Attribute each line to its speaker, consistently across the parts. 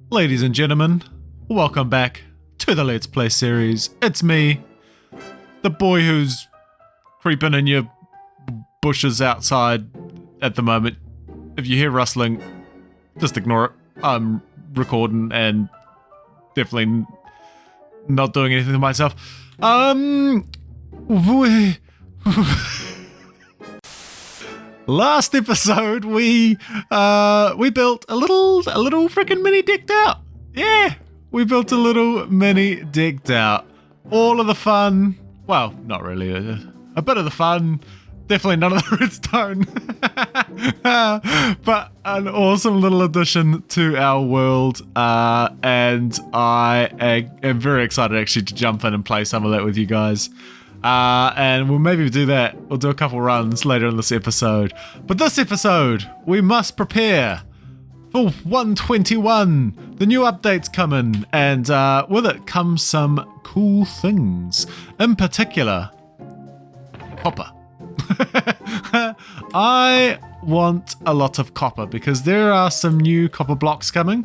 Speaker 1: Ladies and gentlemen, welcome back to the Let's Play series. It's me, the boy who's creeping in your bushes outside at the moment. If you hear rustling, just ignore it. I'm recording and definitely not doing anything to myself. Last episode, we built a little freaking mini decked out. Yeah, we built a little mini decked out. All of the fun, well, not really, a bit of the fun, definitely none of the redstone, but an awesome little addition to our world, and I am very excited actually to jump in and play some of that with you guys. And we'll maybe do that. We'll do a couple runs later in this episode. But this episode, we must prepare for 121. The new update's coming, and with it comes some cool things. In particular, copper. I want a lot of copper because there are some new copper blocks coming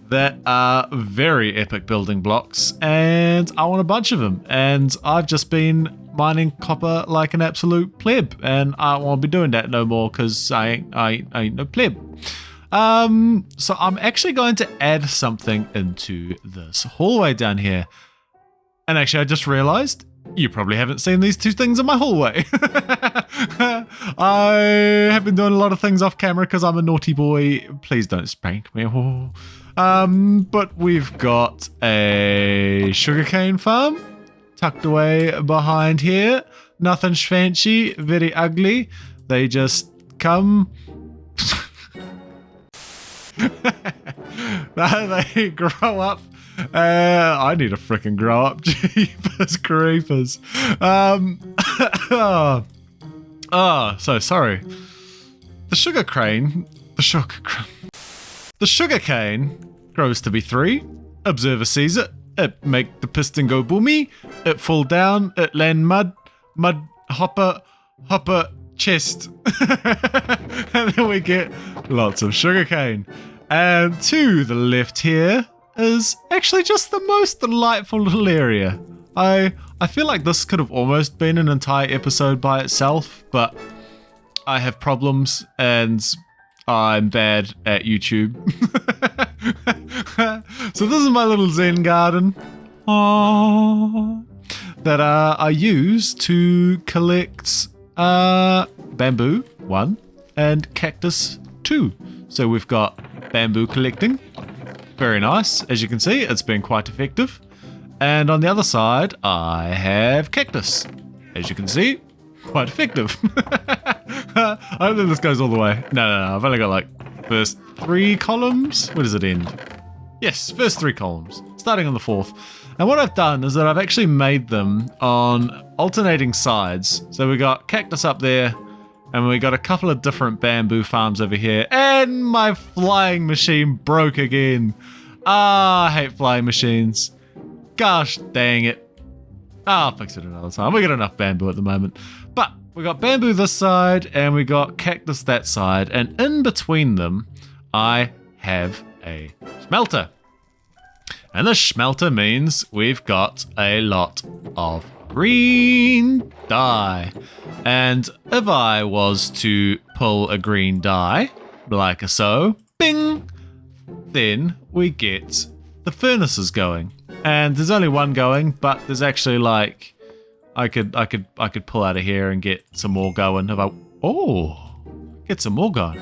Speaker 1: that are very epic building blocks, and I want a bunch of them. And I've just been mining copper like an absolute pleb, and I won't be doing that no more because I ain't no pleb. So I'm actually going to add something into this hallway down here. And actually, I just realized you probably haven't seen these two things in my hallway. I have been doing a lot of things off camera because I'm a naughty boy. Please don't spank me. But we've got a sugarcane farm tucked away behind here. Nothing fancy, very ugly. They just come. They grow up. I need to frickin' grow up. Jeepers creepers. So sorry. The sugar cane grows to be 3. Observer sees it. It make the piston go boomy. It fall down. It land mud hopper chest. And then we get lots of sugar cane. And to the left here is actually just the most delightful little area. I feel like this could have almost been an entire episode by itself, but I have problems and I'm bad at YouTube. So this is my little Zen garden. Aww. That I use to collect bamboo 1 and cactus 2. So we've got bamboo collecting. Very nice. As you can see, it's been quite effective. And on the other side, I have cactus. As you can see, quite effective. I don't think this goes all the way. No. I've only got like first 3 columns. Where does it end? Yes, first 3 columns, starting on the 4th. And what I've done is that I've actually made them on alternating sides. So we got cactus up there, and we got a couple of different bamboo farms over here. And my flying machine broke again. I hate flying machines. Gosh dang it. I'll fix it another time. We got enough bamboo at the moment. But we got bamboo this side, and we got cactus that side. And in between them, I have a smelter. And the smelter means we've got a lot of green dye. And if I was to pull a green dye, like so, bing, then we get the furnaces going. And there's only one going, but there's actually like I could pull out of here and get some more going. Get some more going.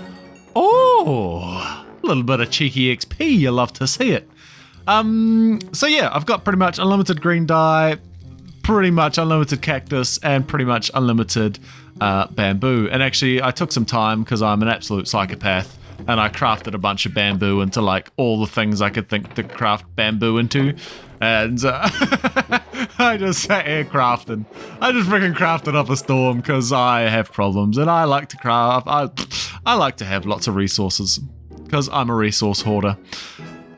Speaker 1: A little bit of cheeky XP, you love to see it. So yeah, I've got pretty much unlimited green dye, pretty much unlimited cactus, and pretty much unlimited bamboo. And actually, I took some time because I'm an absolute psychopath, and I crafted a bunch of bamboo into like all the things I could think to craft bamboo into. And I just sat here crafting. I just freaking crafted up a storm because I have problems, and I like to craft. I like to have lots of resources because I'm a resource hoarder.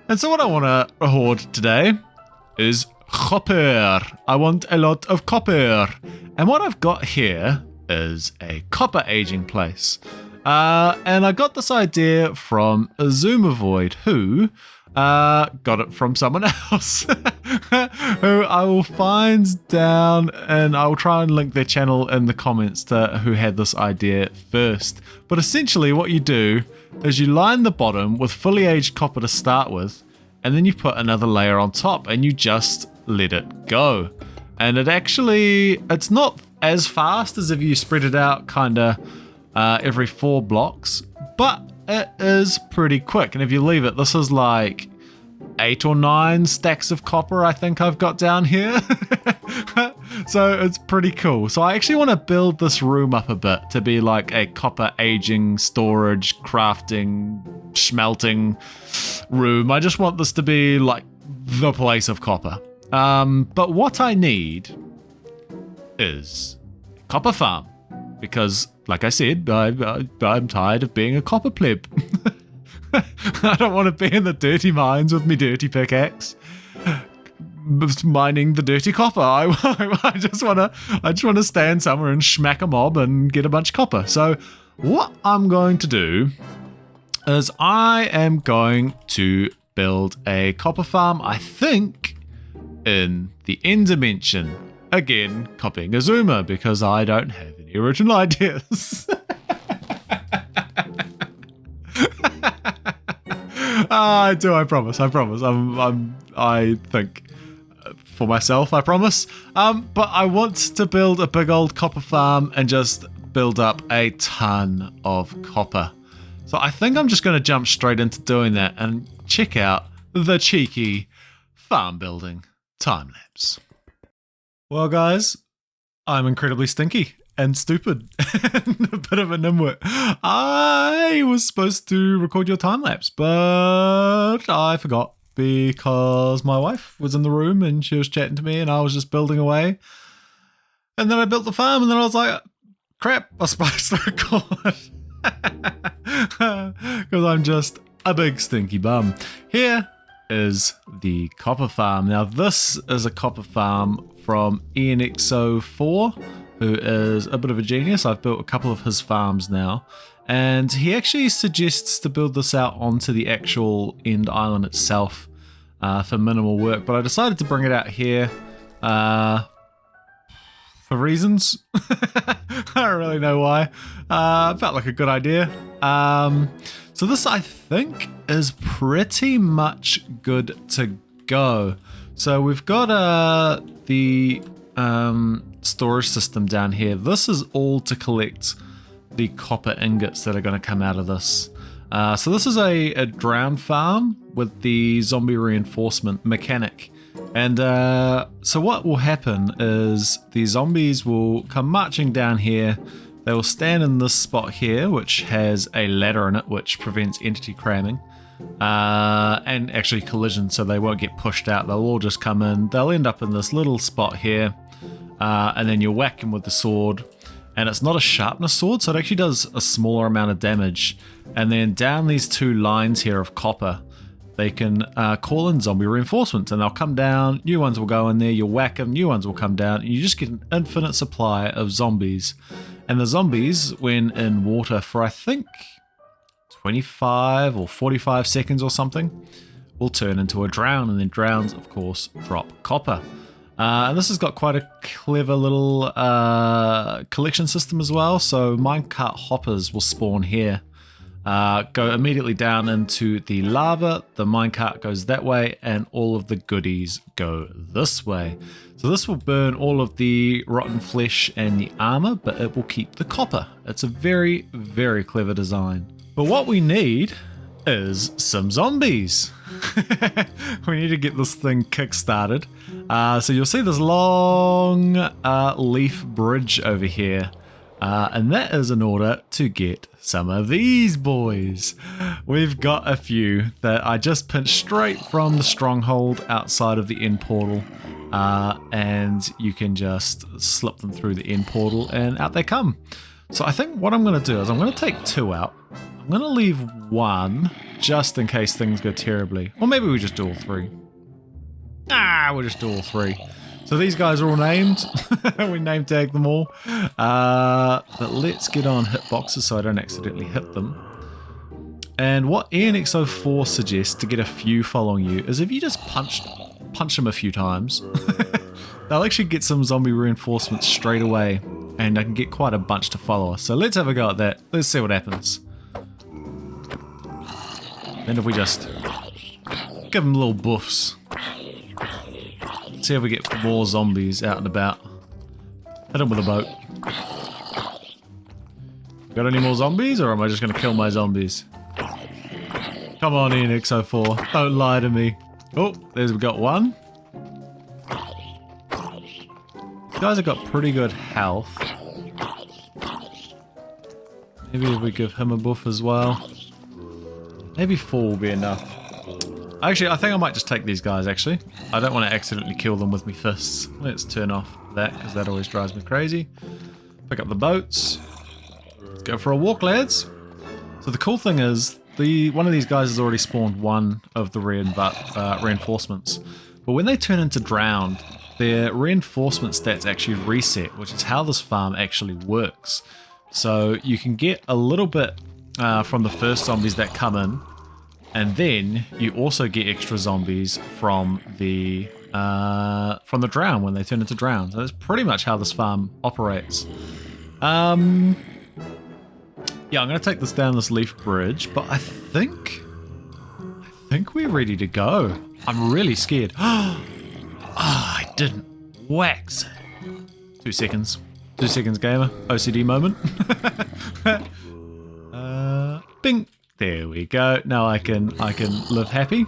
Speaker 1: And so what I want to hoard today is copper. I want a lot of copper. And what I've got here is a copper aging place. And I got this idea from Azumavoid, who Got it from someone else who I will find down, and I will try and link their channel in the comments to who had this idea first. But essentially what you do is you line the bottom with fully aged copper to start with, and then you put another layer on top and you just let it go. And it's not as fast as if you spread it out kinda every 4 blocks, but it is pretty quick. And if you leave it, this is like 8 or 9 stacks of copper I think I've got down here. So it's pretty cool. So I actually want to build this room up a bit to be like a copper aging, storage, crafting, smelting room. I just want this to be like the place of copper. But what I need is a copper farm, because like I said, I'm tired of being a copper pleb. I don't want to be in the dirty mines with me dirty pickaxe, mining the dirty copper. I just want to stand somewhere and smack a mob and get a bunch of copper. So what I'm going to do is I am going to build a copper farm, I think, in the end dimension. Again, copying Azuma because I don't have any original ideas. I do, I promise. I think for myself, I promise. But I want to build a big old copper farm and just build up a ton of copper. So I think I'm just going to jump straight into doing that and check out the cheeky farm building time lapse. Well, guys, I'm incredibly stinky and stupid and a bit of a nimwit. I was supposed to record your time lapse, but I forgot because my wife was in the room and she was chatting to me and I was just building away. And then I built the farm and then I was like, crap, I was supposed to record. Because I'm just a big stinky bum. Here is the copper farm. Now this is a copper farm from ENXO4, who is a bit of a genius. I've built a couple of his farms now, and he actually suggests to build this out onto the actual end island itself for minimal work, but I decided to bring it out here for reasons. I don't really know why. Felt like a good idea. So this, I think, is pretty much good to go. So we've got the storage system down here. This is all to collect the copper ingots that are going to come out of this. So this is a drown farm with the zombie reinforcement mechanic. And so what will happen is the zombies will come marching down here. They will stand in this spot here, which has a ladder in it, which prevents entity cramming and actually collision, so they won't get pushed out. They'll all just come in. They'll end up in this little spot here, and then you whack them with the sword. And it's not a sharpness sword, so it actually does a smaller amount of damage. And then down these 2 lines here of copper, they can call in zombie reinforcements, and they'll come down, new ones will go in there, you'll whack them, new ones will come down, and you just get an infinite supply of zombies. And the zombies, when in water for I think 25 or 45 seconds or something, will turn into a drown, and then drowns, of course, drop copper. And this has got quite a clever little collection system as well, so minecart hoppers will spawn here. Go immediately down into the lava, the minecart goes that way, and all of the goodies go this way. So this will burn all of the rotten flesh and the armor, but it will keep the copper. It's a very, very clever design. But what we need is some zombies. We need to get this thing kick-started. So you'll see this long leaf bridge over here. And that is in order to get some of these boys. We've got a few that I just pinched straight from the stronghold outside of the end portal. And you can just slip them through the end portal and out they come. So I think what I'm going to do is I'm going to take 2 out. I'm going to leave 1 just in case things go terribly. Or maybe we just do all 3. We'll just do all 3. So these guys are all named. We name tag them all. But let's get on hitboxes so I don't accidentally hit them. And what ENXO4 suggests to get a few following you is if you just punch them a few times, they'll actually get some zombie reinforcements straight away, and I can get quite a bunch to follow us. So let's have a go at that. Let's see what happens. And if we just give them little buffs, see if we get more zombies out and about. Hit them with a boat. Got any more zombies, or am I just going to kill my zombies? Come on, ENXO4. Don't lie to me. Oh, there's we got one. You guys have got pretty good health. Maybe if we give him a buff as well. Maybe 4 will be enough. Actually, I think I might just take these guys, actually. I don't want to accidentally kill them with my fists. Let's turn off that, because that always drives me crazy. Pick up the boats. Let's go for a walk, lads. So the cool thing is, one of these guys has already spawned one of the reinforcements. But when they turn into drowned, their reinforcement stats actually reset, which is how this farm actually works. So you can get a little bit from the first zombies that come in, and then you also get extra zombies from the drown when they turn into drown. So that's pretty much how this farm operates. Yeah, I'm going to take this down this leaf bridge, but I think we're ready to go. I'm really scared. I didn't wax. 2 seconds. 2 seconds, gamer. OCD moment. Bing. There we go. Now I can live happy.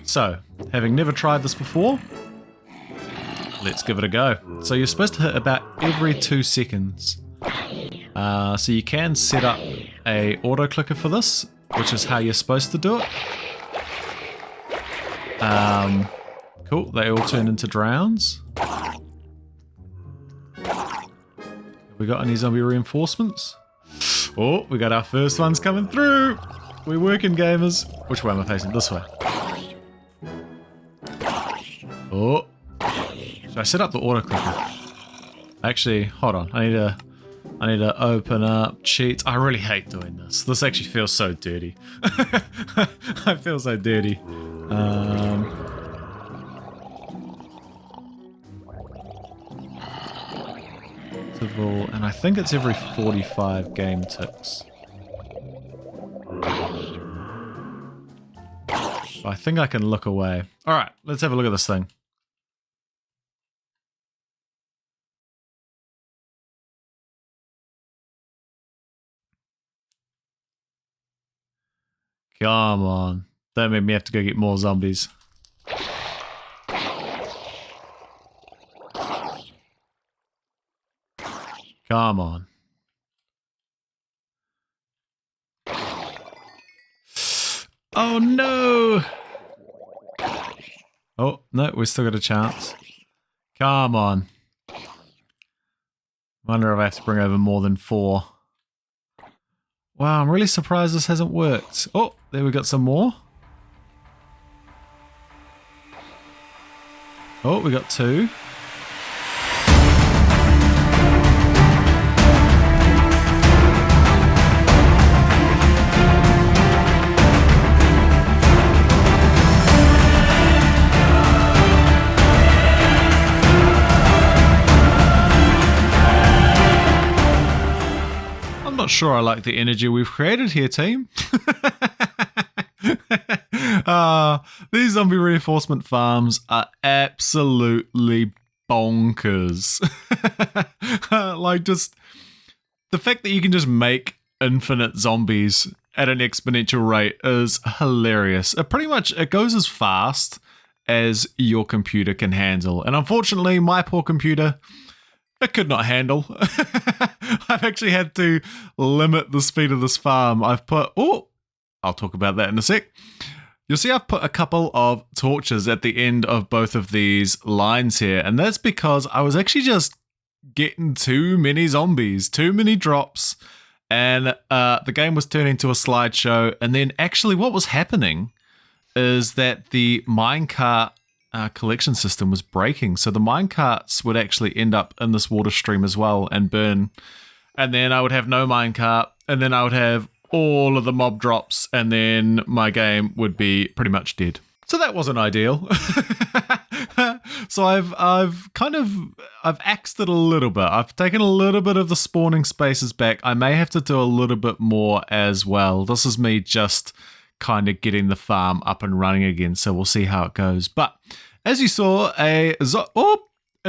Speaker 1: So, having never tried this before, let's give it a go. So you're supposed to hit about every 2 seconds. So you can set up a auto clicker for this, which is how you're supposed to do it. Cool, they all turn into drowns. Have we got any zombie reinforcements? Oh, we got our first ones coming through. We're working, gamers. Which way am I facing? This way. Oh. Should I set up the auto clicker? Actually, hold on. I need to open up cheats. I really hate doing this. This actually feels so dirty. I feel so dirty. Civil, and I think it's every 45 game ticks. I think I can look away. Alright, let's have a look at this thing. Come on. Don't make me have to go get more zombies. Come on. Oh no! Oh, no, we still got a chance. Come on. Wonder if I have to bring over more than 4. Wow, I'm really surprised this hasn't worked. Oh, there we got some more. Oh, we got 2. Not sure I like the energy we've created here, team. These zombie reinforcement farms are absolutely bonkers. Like, just the fact that you can just make infinite zombies at an exponential rate is hilarious. It goes as fast as your computer can handle, and unfortunately my poor computer, it could not handle. I've actually had to limit the speed of this farm. I've put... Oh, I'll talk about that in a sec. You'll see I've put a couple of torches at the end of both of these lines here. And that's because I was actually just getting too many zombies, too many drops. And the game was turning into a slideshow. And then actually what was happening is that the minecart collection system was breaking, so the minecarts would actually end up in this water stream as well and burn, and then I would have no minecart, and then I would have all of the mob drops, and then my game would be pretty much dead. So that wasn't ideal. So I've axed it a little bit. I've taken a little bit of the spawning spaces back. I may have to do a little bit more as well. This is me just kind of getting the farm up and running again, so we'll see how it goes. But as you saw, a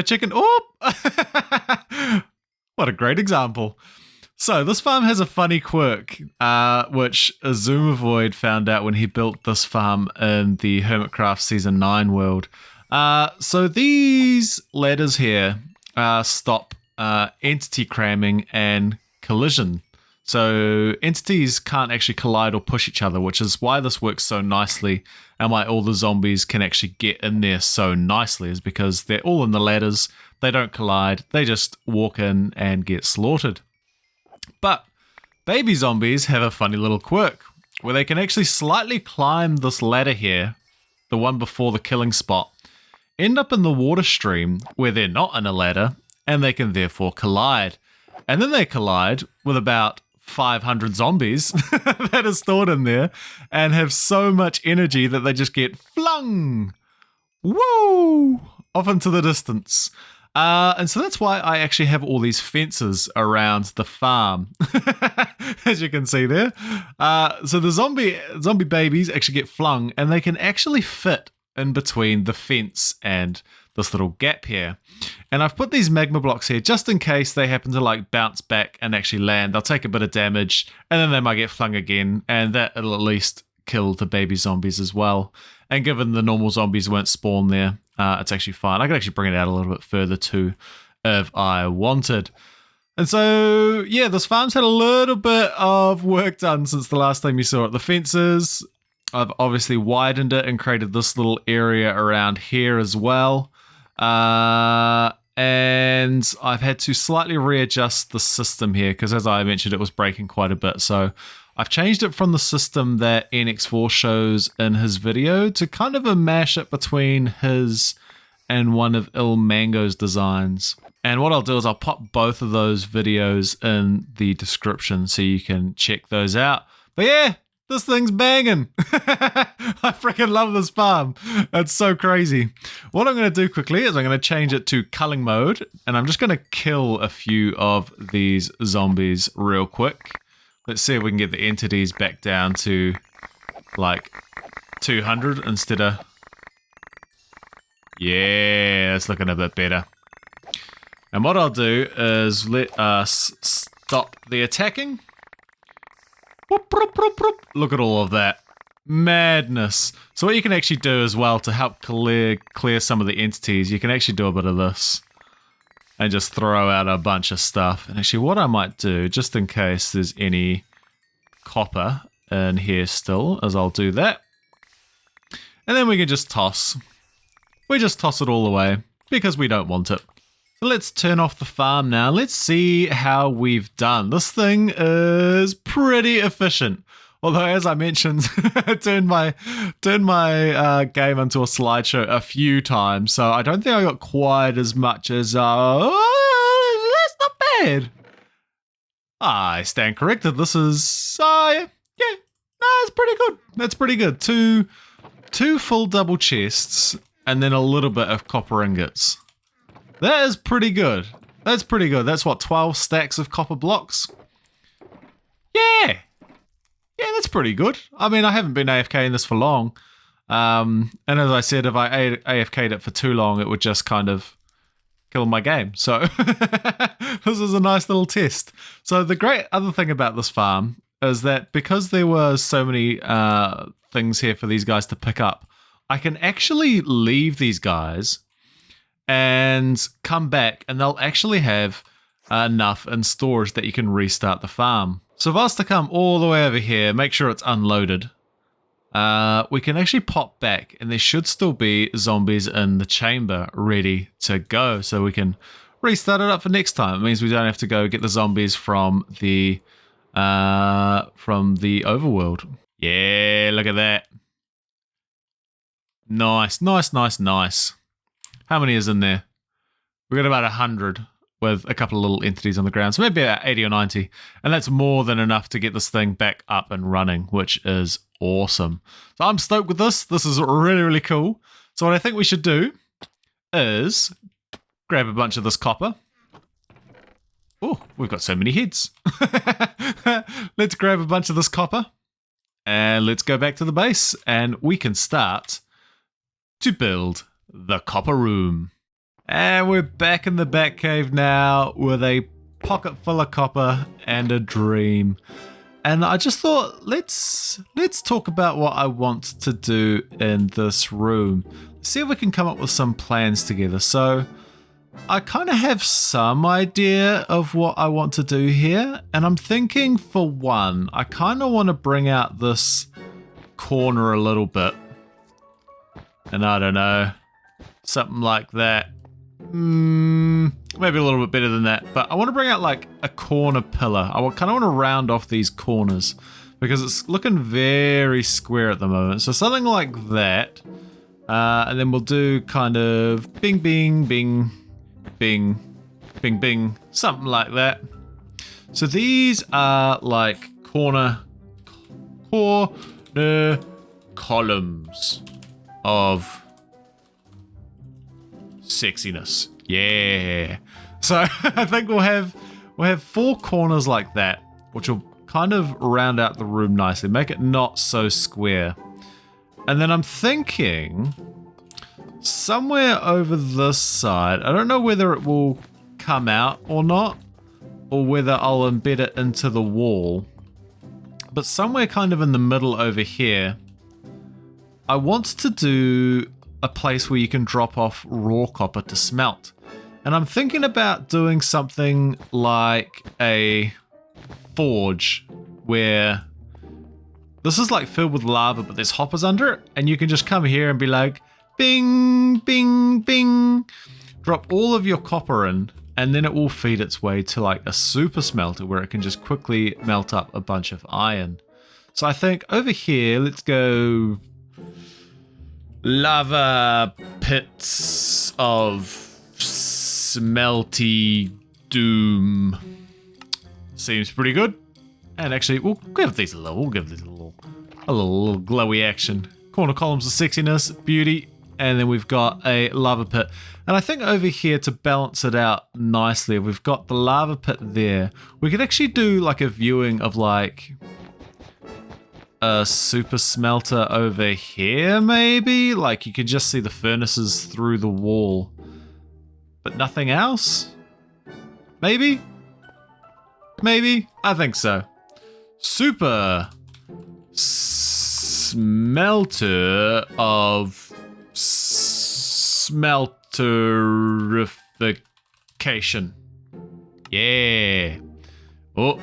Speaker 1: chicken. What a great example. So this farm has a funny quirk, which Azumavoid found out when he built this farm in the Hermitcraft Season 9 world. So these ladders here stop entity cramming and collision. So entities can't actually collide or push each other, which is why this works so nicely and why all the zombies can actually get in there so nicely, is because they're all in the ladders, they don't collide, they just walk in and get slaughtered. But baby zombies have a funny little quirk where they can actually slightly climb this ladder here, the one before the killing spot, end up in the water stream where they're not in a ladder, and they can therefore collide. And then they collide with about 500 zombies that are stored in there and have so much energy that they just get flung, woo, off into the distance. And so that's why I actually have all these fences around the farm, as you can see there. So the zombie babies actually get flung, and they can actually fit in between the fence and this little gap here. And I've put these magma blocks here just in case they happen to like bounce back and actually land. They'll take a bit of damage, and then they might get flung again, and that'll at least kill the baby zombies as well. And given the normal zombies won't spawn there, it's actually fine. I could actually bring it out a little bit further too if I wanted. And so, yeah, this farm's had a little bit of work done since the last time you saw it. The fences, I've obviously widened it and created this little area around here as well. And I've had to slightly readjust the system here because, as I mentioned, it was breaking quite a bit. So I've changed it from the system that NX4 shows in his video to kind of a mashup between his and one of Ilmango's designs. And what I'll do is I'll pop both of those videos in the description so you can check those out. But yeah, this thing's banging. I freaking love this farm. It's so crazy. What I'm going to do quickly is I'm going to change it to culling mode, and I'm just going to kill a few of these zombies real quick. Let's see if we can get the entities back down to like 200 instead of... Yeah, that's looking a bit better. And what I'll do is let us stop the attacking. Look at all of that. Madness. So what you can actually do as well to help clear some of the entities, you can actually do a bit of this. And just throw out a bunch of stuff. And actually what I might do, just in case there's any copper in here still, is I'll do that. And then we can just toss. We just toss it all away because we don't want it. So let's turn off the farm now. Let's see how we've done. This thing is pretty efficient. Although, as I mentioned, I turned my game into a slideshow a few times, so I don't think I got quite as much as, that's not bad. I stand corrected. This is, yeah, it's pretty good. That's pretty good. Two full double chests, and then a little bit of copper ingots. That is pretty good. That's pretty good. That's what, 12 stacks of copper blocks? Yeah. Yeah, that's pretty good. I mean, I haven't been AFK in this for long. And as I said, if I AFK'd it for too long, it would just kind of kill my game. So this is a nice little test. So the great other thing about this farm is that because there were so many things here for these guys to pick up, I can actually leave these guys and come back, and they'll actually have enough in storage that you can restart the farm. So if I was to come all the way over here, make sure it's unloaded, we can actually pop back, and there should still be zombies in the chamber ready to go, so we can restart it up for next time. It means we don't have to go get the zombies from the overworld. Yeah, look at that. Nice, nice, nice, nice. How many is in there? We got about 100. with a couple of little entities on the ground. So maybe about 80 or 90. And that's more than enough to get this thing back up and running, which is awesome. So I'm stoked with this. This is really, really cool. So what I think we should do is grab a bunch of this copper. Oh, we've got so many heads. Let's grab a bunch of this copper and let's go back to the base and we can start to build the copper room. And we're back in the Batcave now with a pocket full of copper and a dream. And I just thought, let's talk about what I want to do in this room. See if we can come up with some plans together. So I kind of have some idea of what I want to do here. And I'm thinking, for one, I kind of want to bring out this corner a little bit. And I don't know, something like that. Maybe a little bit better than that. But I want to bring out like a corner pillar. I kind of want to round off these corners because it's looking very square at the moment. So something like that. And then we'll do kind of bing, bing, bing. Bing, bing, bing, something like that. So these are like corner columns of sexiness. Yeah. So I think we'll have 4 corners like that, which will kind of round out the room nicely, make it not so square. And then I'm thinking somewhere over this side, I don't know whether it will come out or not, or whether I'll embed it into the wall, but somewhere kind of in the middle over here, I want to do a place where you can drop off raw copper to smelt. And I'm thinking about doing something like a forge where this is like filled with lava, but there's hoppers under it, and you can just come here and be like, bing, bing, bing. Drop all of your copper in, and then it will feed its way to like a super smelter where it can just quickly melt up a bunch of iron. So I think over here, let's go lava pits of smelty doom. Seems pretty good. And actually, we'll give these a little glowy action. Corner columns of sexiness, beauty. And then we've got a lava pit. And I think over here, to balance it out nicely, we've got the lava pit there. We could actually do like a viewing of like a super smelter over here, maybe? Like you could just see the furnaces through the wall. But nothing else? Maybe? Maybe? I think so. Super smelter of smelterification. Yeah. Oh,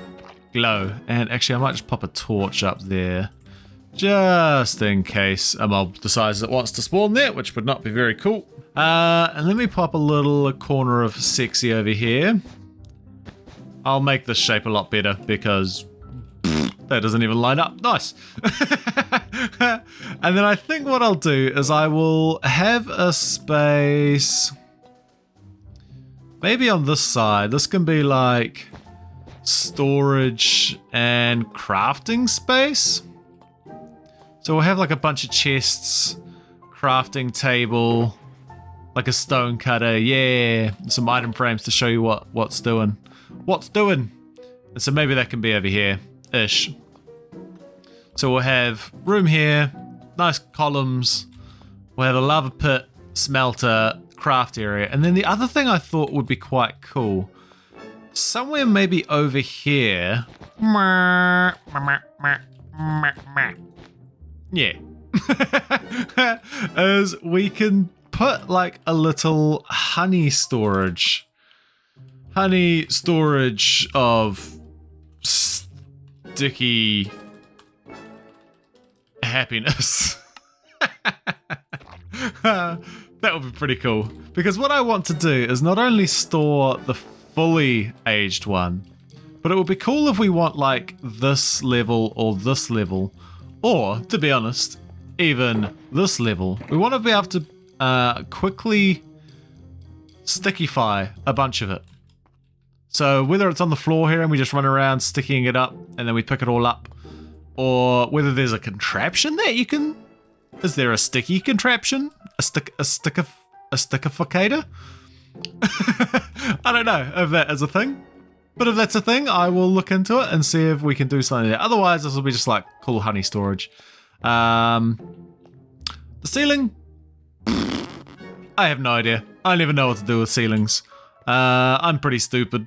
Speaker 1: glow. And actually, I might just pop a torch up there just in case a mob decides it wants to spawn there, which would not be very cool. And let me pop a little corner of sexy over here. I'll make this shape a lot better because that doesn't even line up. Nice. And then I think what I'll do is I will have a space maybe on this side. This can be like storage and crafting space. So we'll have like a bunch of chests, crafting table, like a stone cutter. Yeah, some item frames to show you what's doing. What's doing. And so maybe that can be over here-ish. So we'll have room here, nice columns. We'll have a lava pit, smelter, craft area. And then the other thing I thought would be quite cool, somewhere maybe over here. Yeah. As we can put like a little honey storage. Honey storage of sticky happiness. That would be pretty cool. Because what I want to do is not only store the fully aged one, but it would be cool if we want like this level or this level, or to be honest, even this level. We want to be able to quickly stickify a bunch of it. So whether it's on the floor here and we just run around sticking it up and then we pick it all up, or whether there's a contraption that you can... Is there a sticky contraption? A stickificator? I don't know if that is a thing. But if that's a thing, I will look into it and see if we can do something there. Otherwise, this will be just like cool honey storage. The ceiling? I have no idea. I never know what to do with ceilings. I'm pretty stupid.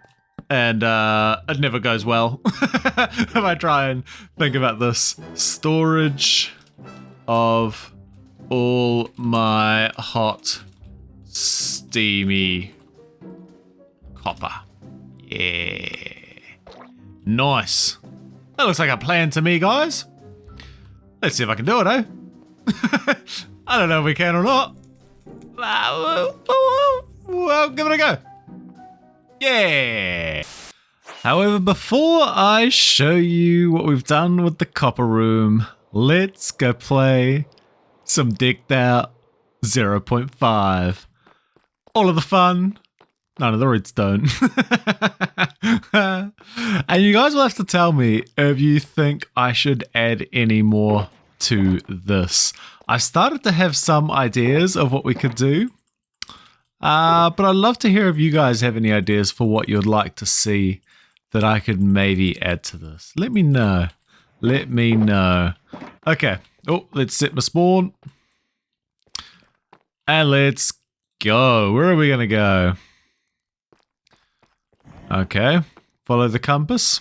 Speaker 1: And it never goes well if I try and think about this. Storage of all my hot, steamy copper. Yeah. Nice. That looks like a plan to me, guys. Let's see if I can do it, eh? I don't know if we can or not. Well, give it a go. Yeah. However, before I show you what we've done with the copper room, let's go play some Decked Out 0.5. All of the fun, none of the redstone. And you guys will have to tell me if you think I should add any more to this. I started to have some ideas of what we could do. But I'd love to hear if you guys have any ideas for what you'd like to see that I could maybe add to this. Let me know. Let me know. Okay. Oh, let's set my spawn. And let's go. Where are we going to go? Okay. Follow the compass.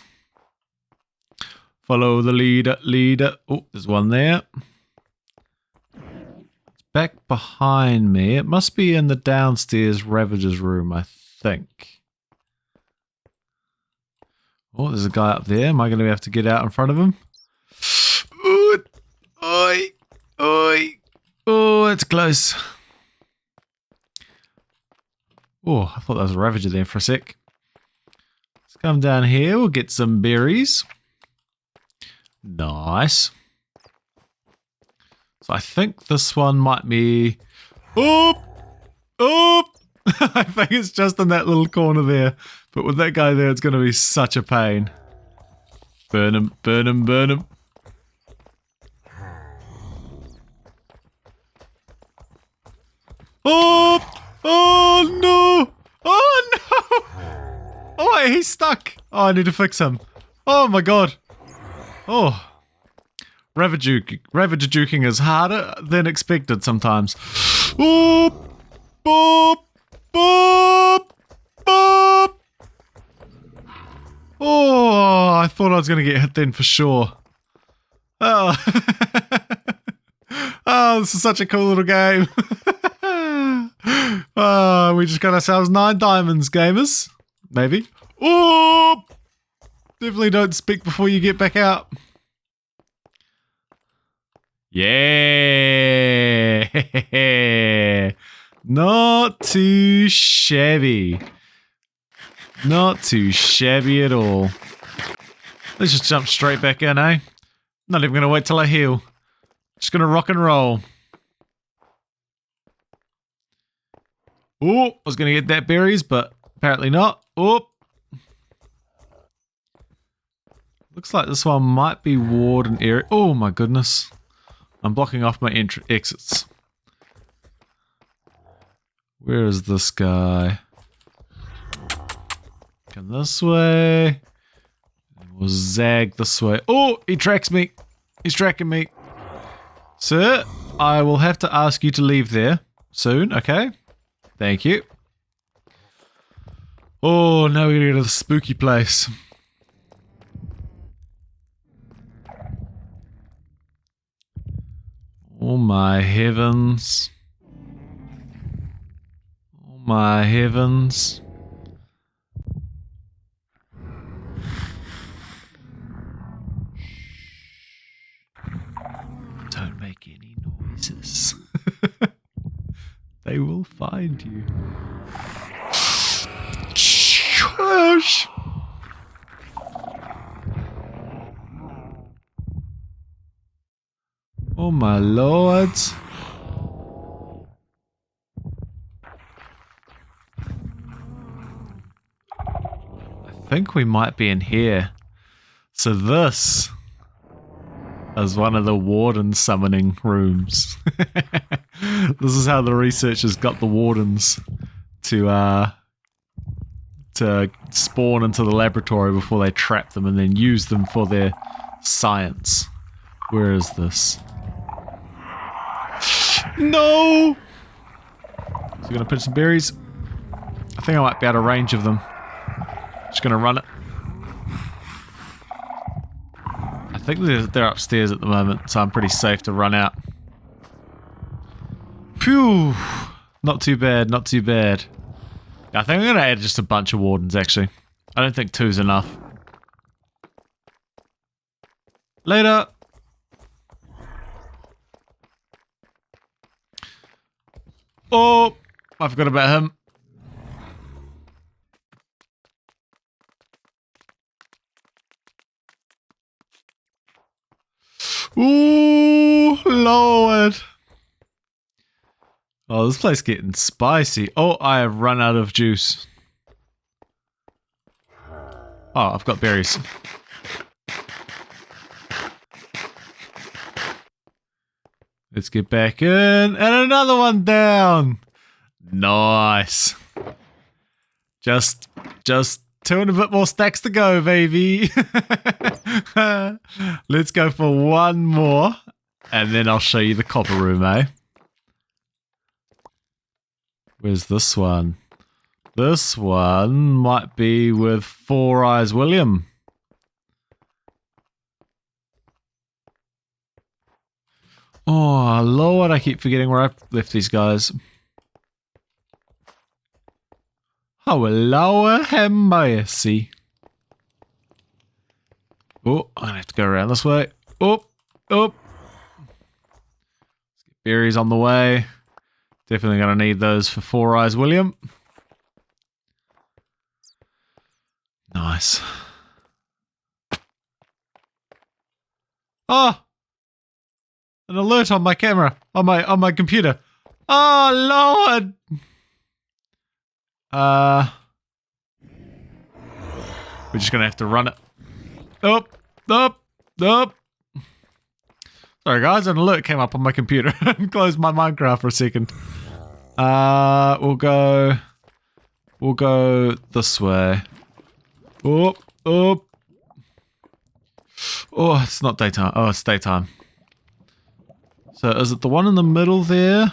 Speaker 1: Follow the leader. Oh, there's one there. Back behind me. It must be in the downstairs Ravager's room, I think. Oh, there's a guy up there. Am I going to have to get out in front of him? Ooh, oi, oi. Oh, it's close. Oh, I thought that was a Ravager there for a sec. Let's come down here. We'll get some berries. Nice. So I think this one might be... Oh! Oh! I think it's just in that little corner there. But with that guy there, it's going to be such a pain. Burn him, burn him, burn him. Oh! Oh no! Oh no! Oh wait, he's stuck. Oh, I need to fix him. Oh my god. Oh. Ravager juking is harder than expected sometimes. Boop! Boop! Boop! Boop! Oh, I thought I was going to get hit then for sure. Oh. Oh, this is such a cool little game. Oh, we just got ourselves 9 diamonds, gamers. Maybe. Oh! Definitely don't speak before you get back out. Yeah. Not too shabby. Not too shabby at all. Let's just jump straight back in, eh? Not even going to wait till I heal. Just going to rock and roll. Oh, I was going to get that berries, but apparently not. Oh. Looks like this one might be warden area. Oh my goodness. I'm blocking off my exits. Where is this guy? Come this way. We'll zag this way. Oh, he tracks me. He's tracking me. Sir, I will have to ask you to leave there soon, okay? Thank you. Oh, now we're going to the spooky place. Oh my heavens. Oh my heavens. Don't make any noises. They will find you. Shush. Oh my lord. think we might be in here. So this is one of the warden summoning rooms. This is how the researchers got the wardens to spawn into the laboratory before they trap them and then use them for their science. Where is this? No! So we're gonna put some berries. I think I might be out of range of them. Just gonna run it. I think they're upstairs at the moment, so I'm pretty safe to run out. Phew! Not too bad, not too bad. I think I'm gonna add just a bunch of wardens, actually. I don't think 2's enough. Later! Oh! I forgot about him. Ooh, Lord. Oh, this place getting spicy. Oh, I have run out of juice. Oh, I've got berries. Let's get back in. And another one down. Nice. Just 2 and a bit more stacks to go, baby. Let's go for one more. And then I'll show you the copper room, eh? Where's this one? This one might be with Four Eyes William. Oh, Lord, I keep forgetting where I left these guys. Oh, Lord have mercy. Oh, I'm gonna have to go around this way. Oh, oh. Let's get berries on the way. Definitely gonna need those for Four Eyes William. Nice. Oh! An alert on my camera, on my computer. Oh, Lord! We're just gonna have to run it. Up, up, up. Sorry guys, an alert came up on my computer. Closed my Minecraft for a second. We'll go this way. Up, up. Oh, it's not daytime. Oh, it's daytime. So is it the one in the middle there?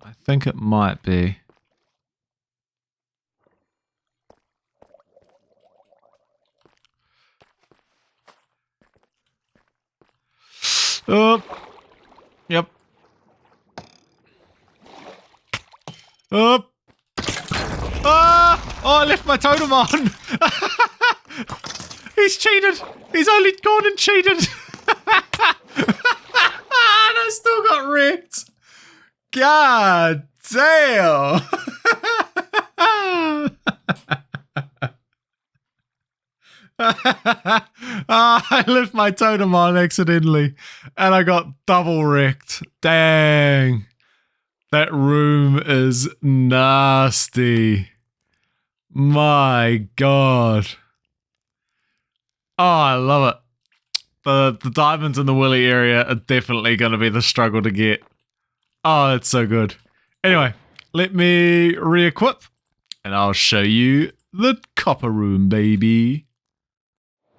Speaker 1: I think it might be. Up. Yep. Up. Ah! Oh, I left my totem on. He's cheated. He's only gone and cheated. And I still got wrecked. God damn. I left my totem on accidentally and I got double wrecked. Dang. That room is nasty. My God. Oh, I love it. The diamonds in the Willy area are definitely going to be the struggle to get. Oh, it's so good. Anyway, let me re-equip and I'll show you the copper room, baby.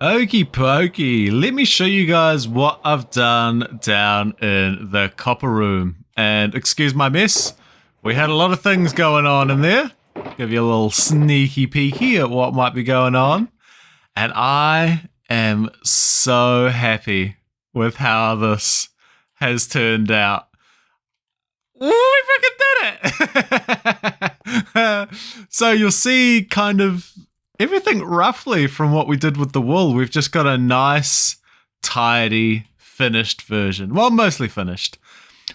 Speaker 1: Okie pokey, let me show you guys what I've done down in the copper room. And excuse my mess, we had a lot of things going on in there. Give you a little sneaky peeky at what might be going on. And I am so happy with how this has turned out. We freaking did it! So you'll see kind of everything roughly from what we did with the wool. We've just got a nice, tidy, finished version. Well, mostly finished.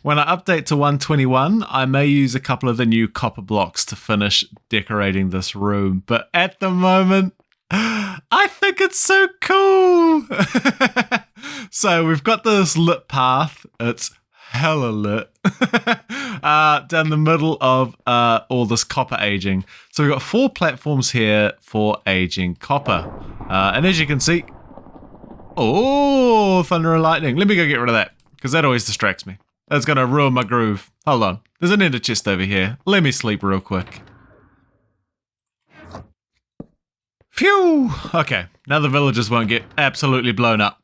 Speaker 1: When I update to 121, I may use a couple of the new copper blocks to finish decorating this room. But at the moment, I think it's so cool. So we've got this lit path. It's hella lit down the middle of all this copper aging. So we've got 4 platforms here for aging copper. And as you can see, oh, thunder and lightning. Let me go get rid of that, because that always distracts me. That's going to ruin my groove. Hold on. There's an ender chest over here. Let me sleep real quick. Phew! Okay, now the villagers won't get absolutely blown up.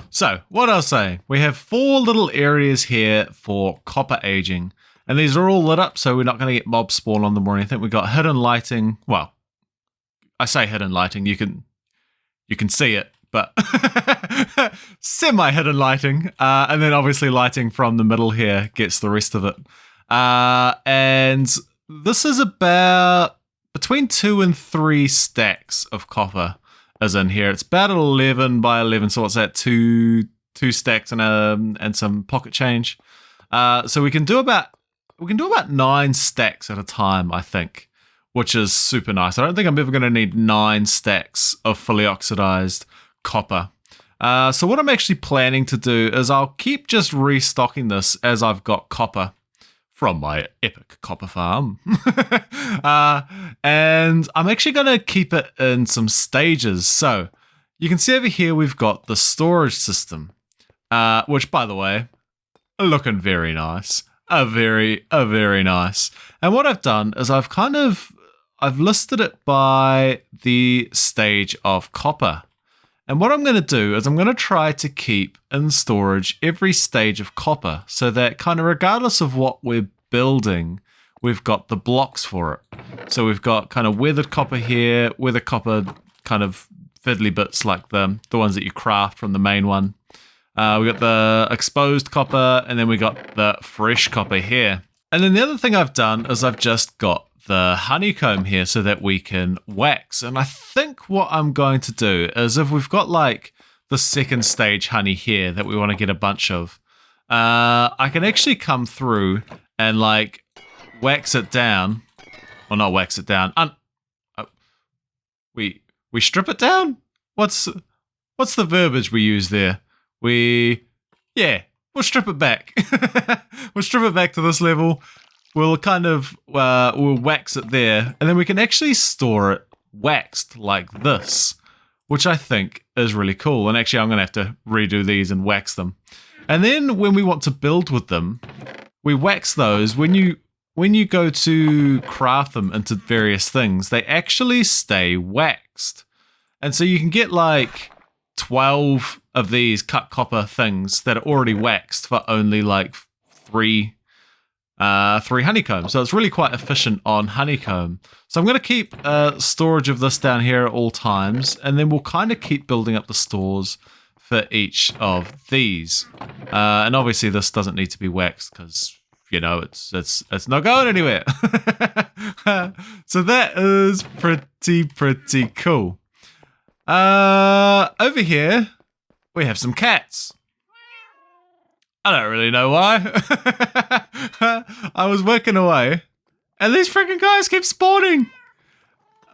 Speaker 1: So, what I was saying, we have 4 little areas here for copper aging, and these are all lit up, so we're not going to get mob spawn on them or anything. We've got hidden lighting. Well, I say hidden lighting, you can see it, but semi-hidden lighting, and then obviously lighting from the middle here gets the rest of it. And this is about between 2 and 3 stacks of copper is in here. It's about 11 by 11, so what's that? Two stacks and some pocket change. So we can do about 9 stacks at a time, I think, which is super nice. I don't think I'm ever going to need 9 stacks of fully oxidized copper. So what I'm actually planning to do is I'll keep just restocking this as I've got copper from my epic copper farm. And I'm actually going to keep it in some stages. So you can see over here we've got the storage system, which, by the way, looking very nice. Very nice. And what I've done is I've listed it by the stage of copper. And what I'm going to do is I'm going to try to keep in storage every stage of copper, so that kind of regardless of what we're building, we've got the blocks for it. So we've got kind of weathered copper here, weathered copper kind of fiddly bits like the ones that you craft from the main one. We got the exposed copper, and then we got the fresh copper here. And then the other thing I've done is I've just got the honeycomb here so that we can wax. And I think what I'm going to do is, if we've got like the second stage honey here that we want to get a bunch of, I can actually come through and like wax it down, or not wax it down. We strip it down. What's the verbiage we use there? We'll strip it back. We'll strip it back to this level. We'll kind of, we'll wax it there, and then we can actually store it waxed like this, which I think is really cool. And actually I'm going to have to redo these and wax them. And then when we want to build with them, we wax those. When you go to craft them into various things, they actually stay waxed. And so you can get like 12 of these cut copper things that are already waxed for only like 3 honeycomb. So it's really quite efficient on honeycomb. So I'm going to keep storage of this down here at all times, and then we'll kind of keep building up the stores for each of these. And obviously this doesn't need to be waxed because, you know, it's not going anywhere. So that is pretty cool. Over here we have some cats. I don't really know why. I was working away, and these freaking guys keep spawning.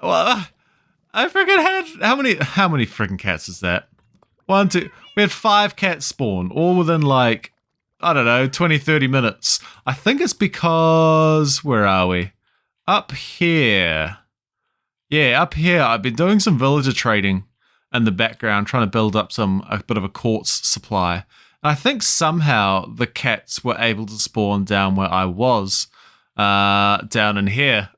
Speaker 1: Well, I freaking had how many freaking cats is that? 1, 2. We had 5 cats spawn, all within like, I don't know, 20, 30 minutes. I think it's because, where are we? Up here. Yeah, up here. I've been doing some villager trading in the background, trying to build up a bit of a quartz supply. I think somehow the cats were able to spawn down where I was, down in here,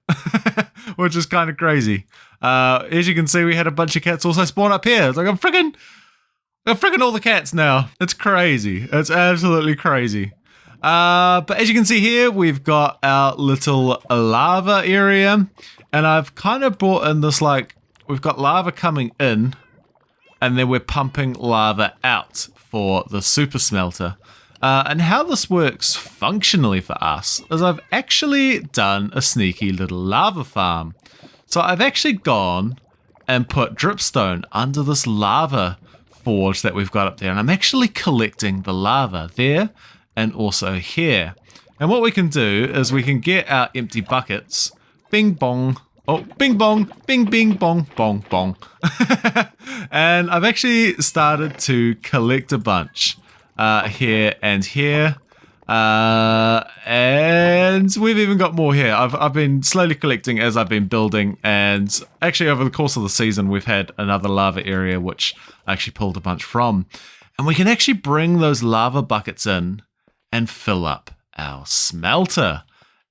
Speaker 1: which is kind of crazy. As you can see, we had a bunch of cats also spawn up here. It's like I'm freaking all the cats now. It's crazy. It's absolutely crazy. But as you can see here, we've got our little lava area, and I've kind of brought in this, like, we've got lava coming in, and then we're pumping lava out for the super smelter. And how this works functionally for us is I've actually done a sneaky little lava farm. So I've actually gone and put dripstone under this lava forge that we've got up there, and I'm actually collecting the lava there and also here. And what we can do is we can get our empty buckets, bing bong, oh, bing bong, bing bing bong, bong bong. And I've actually started to collect a bunch here and here. And we've even got more here. I've been slowly collecting as I've been building, and actually over the course of the season we've had another lava area which I actually pulled a bunch from. And we can actually bring those lava buckets in and fill up our smelter.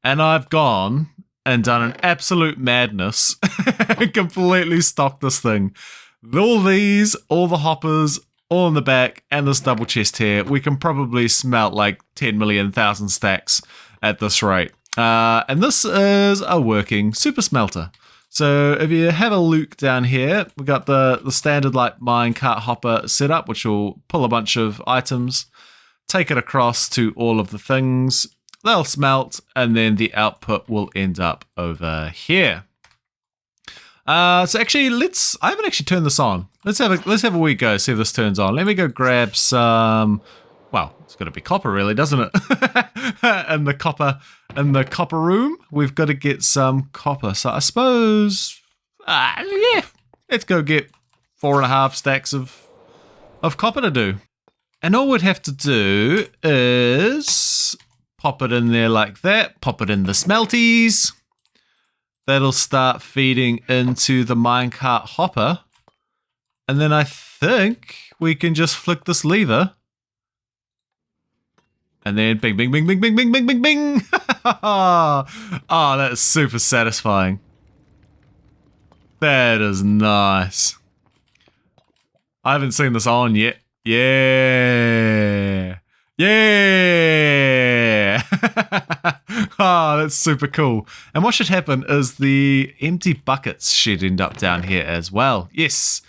Speaker 1: And I've gone and done an absolute madness and completely stocked this thing. All these, all the hoppers, all in the back, and this double chest here. We can probably smelt like 10 million thousand stacks at this rate. And this is a working super smelter. So if you have a look down here, we got the standard like minecart hopper setup, which will pull a bunch of items, take it across to all of the things. They'll smelt, and then the output will end up over here. So actually, I haven't actually turned this on. Let's have a wee go, see if this turns on. Let me go grab some. Well, it's got to be copper, really, doesn't it? in the copper room, we've got to get some copper. So I suppose, yeah, let's go get 4.5 stacks of copper to do. And all we'd have to do is pop it in there like that. Pop it in the smelties. That'll start feeding into the minecart hopper. And then I think we can just flick this lever. And then bing, bing, bing, bing, bing, bing, bing, bing, bing. Oh, that is super satisfying. That is nice. I haven't seen this on yet. Yeah. Yeah. Oh, that's super cool. And what should happen is the empty buckets should end up down here as well. Yes.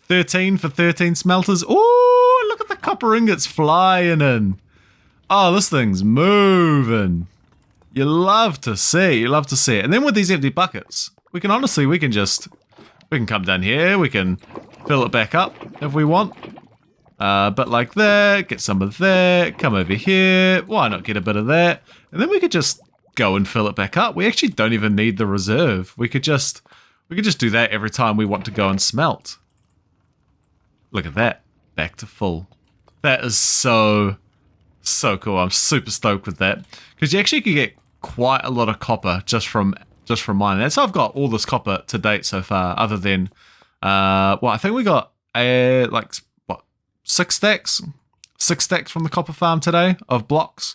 Speaker 1: 13 for 13 smelters. Oh, look at the copper ingots flying in. Oh, this thing's moving. You love to see. You love to see it. And then with these empty buckets, we can come down here. We can fill it back up if we want. But like that, get some of that, come over here. Why not get a bit of that? And then we could just go and fill it back up. We actually don't even need the reserve. We could just do that every time we want to go and smelt. Look at that. Back to full. That is so cool. I'm super stoked with that. Because you actually could get quite a lot of copper just from mining. That's how I've got all this copper to date so far, other than well, I think we got like 6 stacks? 6 stacks from the copper farm today of blocks.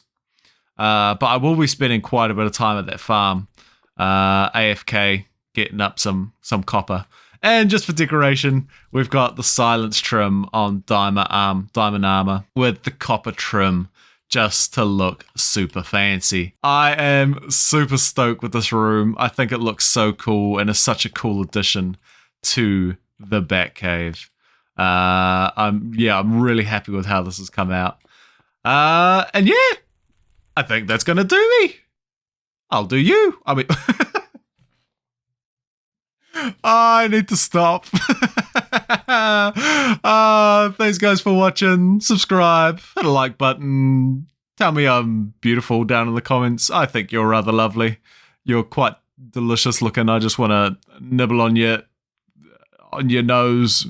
Speaker 1: But I will be spending quite a bit of time at that farm, AFK, getting up some copper. And just for decoration, we've got the silence trim on diamond armor with the copper trim just to look super fancy. I am super stoked with this room. I think it looks so cool and is such a cool addition to the Batcave. I'm really happy with how this has come out. And yeah, I think that's gonna do me. I'll do you. I mean, I need to stop. Thanks guys for watching. Subscribe, hit a like button. Tell me I'm beautiful down in the comments. I think you're rather lovely. You're quite delicious looking. I just want to nibble on your nose.